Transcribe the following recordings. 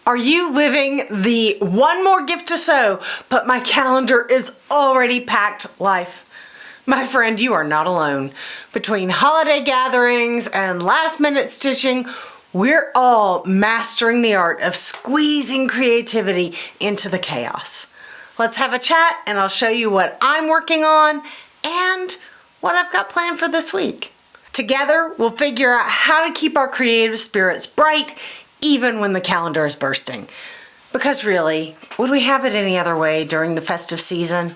Are you living the one more gift to sew, but my calendar is already packed life? My friend, you are not alone. Between holiday gatherings and last minute stitching, we're all mastering the art of squeezing creativity into the chaos. Let's have a chat and I'll show you what I'm working on and what I've got planned for this week. Together, we'll figure out how to keep our creative spirits bright even when the calendar is bursting. Because really, would we have it any other way during the festive season?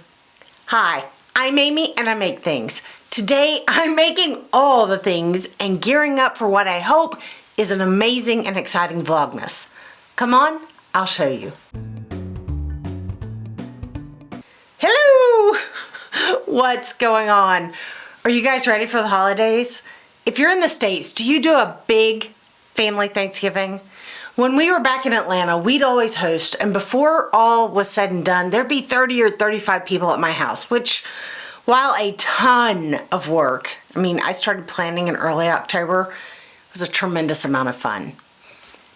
Hi, I'm Amy and I make things. Today, I'm making all the things and gearing up for what I hope is an amazing and exciting Vlogmas. Come on, I'll show you. Hello! What's going on? Are you guys ready for the holidays? If you're in the States, do you do a big family Thanksgiving? When we were back in Atlanta, we'd always host, and before all was said and done, there'd be 30 or 35 people at my house, which, while a ton of work, I started planning in early October, it was a tremendous amount of fun.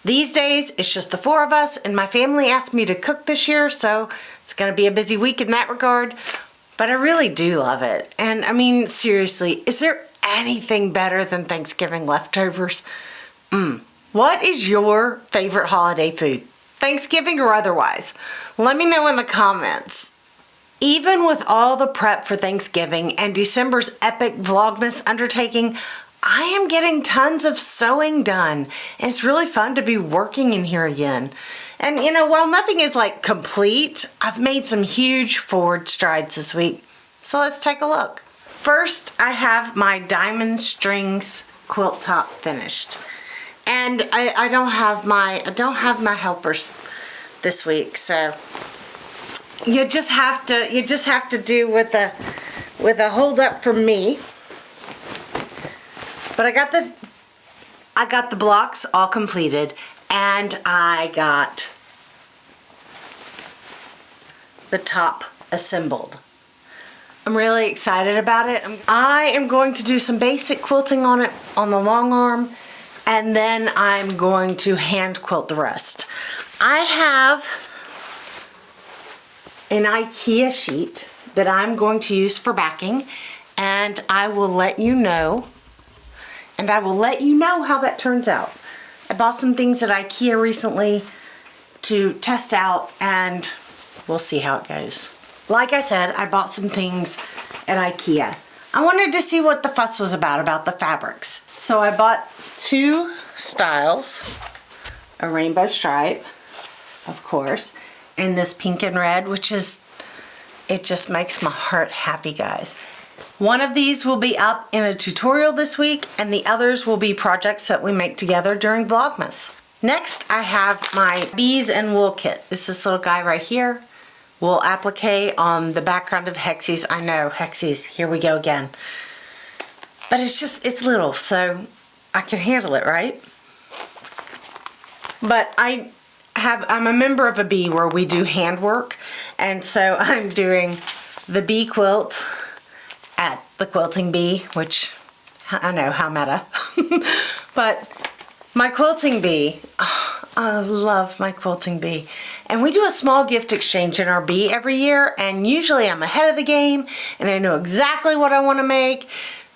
These days, it's just the four of us, and my family asked me to cook this year, so it's gonna be a busy week in that regard, but I really do love it. And seriously, is there anything better than Thanksgiving leftovers? What is your favorite holiday food? Thanksgiving or otherwise? Let me know in the comments. Even with all the prep for Thanksgiving and December's epic Vlogmas undertaking, I am getting tons of sewing done. And it's really fun to be working in here again. And while nothing is complete, I've made some huge forward strides this week. So let's take a look. First, I have my diamond strings quilt top finished. And I don't have my helpers this week, so you just have to do with a hold up from me. But I got the blocks all completed, and I got the top assembled. I'm really excited about it. I am going to do some basic quilting on it on the long arm, and then I'm going to hand quilt the rest. I have an IKEA sheet that I'm going to use for backing, and I will let you know how that turns out. I bought some things at IKEA recently to test out, and we'll see how it goes. Like I said, I bought some things at IKEA. I wanted to see what the fuss was about the fabrics. So I bought two styles, a rainbow stripe, of course, and this pink and red, it just makes my heart happy, guys. One of these will be up in a tutorial this week, and the others will be projects that we make together during Vlogmas. Next, I have my bees and wool kit. This is this little guy right here. Wool applique on the background of Hexies. I know, Hexies, here we go again. But it's little, so I can handle it, right? But I'm a member of a bee where we do handwork, and so I'm doing the bee quilt at the Quilting Bee, which I know, how meta. But my Quilting Bee, I love my Quilting Bee. And we do a small gift exchange in our bee every year, and usually I'm ahead of the game and I know exactly what I want to make.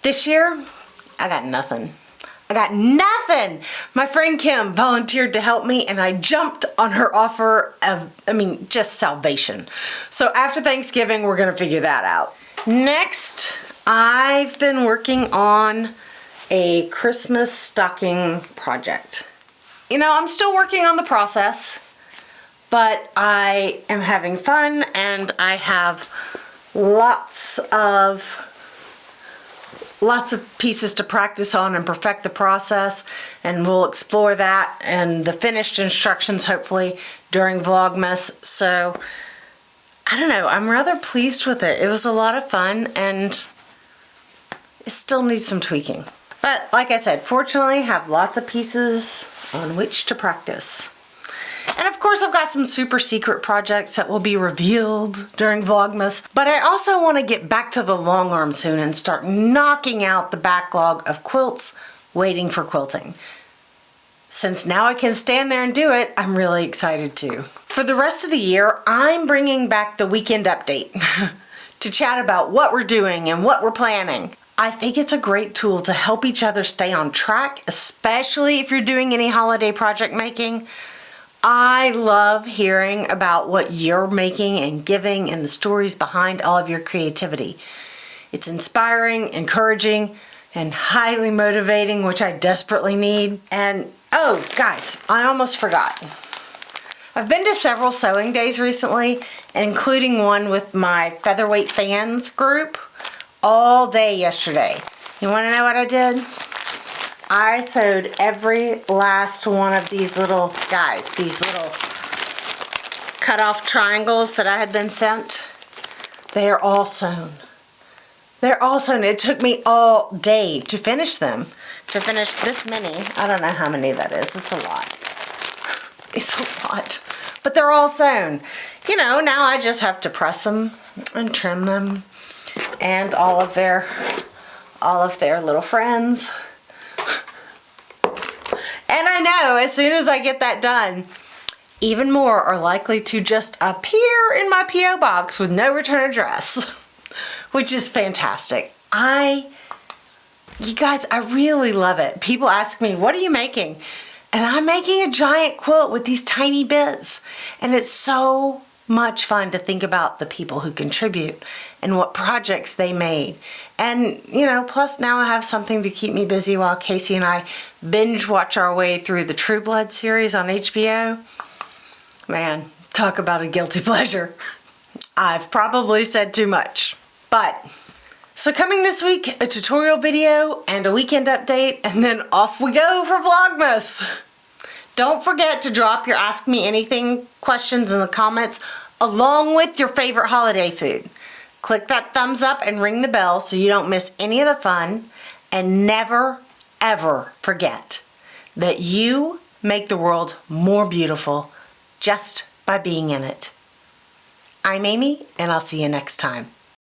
This year, I got nothing. My friend Kim volunteered to help me, and I jumped on her offer of, just salvation. So after Thanksgiving, we're gonna figure that out. Next, I've been working on a Christmas stocking project. I'm still working on the process, but I am having fun, and I have lots of pieces to practice on and perfect the process, and we'll explore that and the finished instructions hopefully during Vlogmas. So I don't know, I'm rather pleased with it. It was a lot of fun, and it still needs some tweaking. But like I said, fortunately I have lots of pieces on which to practice. And of course I've got some super secret projects that will be revealed during Vlogmas, but I also want to get back to the long arm soon and start knocking out the backlog of quilts waiting for quilting. since now I can stand there and do it, I'm really excited too. For the rest of the year, I'm bringing back the weekend update to chat about what we're doing and what we're planning. I think it's a great tool to help each other stay on track, especially if you're doing any holiday project making. I love hearing about what you're making and giving and the stories behind all of your creativity. It's inspiring, encouraging, and highly motivating, which I desperately need. And oh, guys, I almost forgot. I've been to several sewing days recently, including one with my Featherweight Fans group all day yesterday. You want to know what I did? I sewed every last one of these little guys, these little cut off triangles that I had been sent. They are all sewn. They're all sewn. It took me all day to finish them. To finish this many. I don't know how many that is. It's a lot. It's a lot. But they're all sewn. You know, now I just have to press them and trim them. And all of their little friends. And I know as soon as I get that done, even more are likely to just appear in my P.O. box with no return address, which is fantastic. You guys, I really love it. People ask me, what are you making? And I'm making a giant quilt with these tiny bits. And it's so much fun to think about the people who contribute and what projects they made. And, you know, plus now I have something to keep me busy while Casey and I binge watch our way through the True Blood series on HBO. Man, talk about a guilty pleasure. I've probably said too much. But, so coming this week, a tutorial video and a weekend update, and then off we go for Vlogmas. Don't forget to drop your Ask Me Anything questions in the comments along with your favorite holiday food. Click that thumbs up and ring the bell so you don't miss any of the fun. And never, ever forget that you make the world more beautiful just by being in it. I'm Amy, and I'll see you next time.